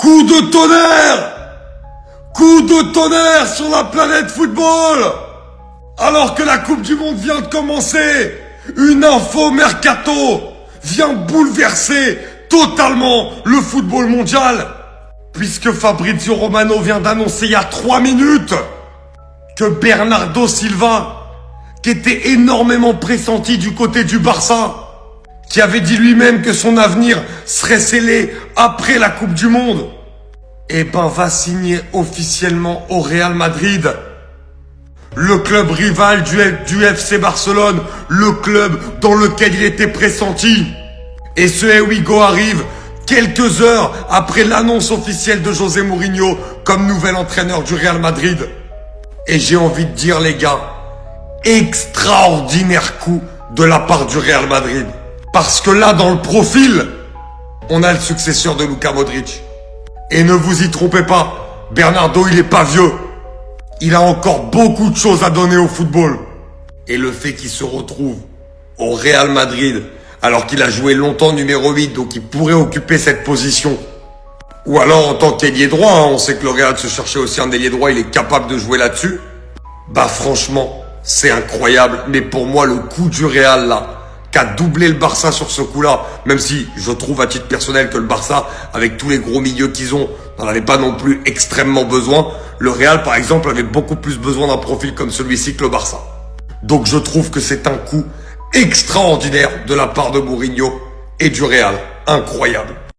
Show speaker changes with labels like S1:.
S1: Coup de tonnerre! Coup de tonnerre sur la planète football! Alors que la Coupe du Monde vient de commencer, une info mercato vient bouleverser totalement le football mondial. Puisque Fabrizio Romano vient d'annoncer il y a 3 minutes que Bernardo Silva, qui était énormément pressenti du côté du Barça, qui avait dit lui-même que son avenir serait scellé après la Coupe du Monde, va signer officiellement au Real Madrid. Le club rival du FC Barcelone, le club dans lequel il était pressenti. Et ce Hugo arrive quelques heures après l'annonce officielle de José Mourinho comme nouvel entraîneur du Real Madrid. Et j'ai envie de dire, les gars, extraordinaire coup de la part du Real Madrid. Parce que là, dans le profil, on a le successeur de Luka Modric. Et ne vous y trompez pas, Bernardo, il est pas vieux. Il a encore beaucoup de choses à donner au football. Et le fait qu'il se retrouve au Real Madrid, alors qu'il a joué longtemps numéro 8, donc il pourrait occuper cette position. Ou alors en tant qu'ailier droit, on sait que le Real se cherchait aussi un ailier droit, il est capable de jouer là-dessus. Franchement, c'est incroyable. Mais pour moi, le coup du Real là, qui a doublé le Barça sur ce coup-là, même si je trouve à titre personnel que le Barça, avec tous les gros milieux qu'ils ont, n'en avait pas non plus extrêmement besoin. Le Real, par exemple, avait beaucoup plus besoin d'un profil comme celui-ci que le Barça. Donc je trouve que c'est un coup extraordinaire de la part de Mourinho et du Real. Incroyable.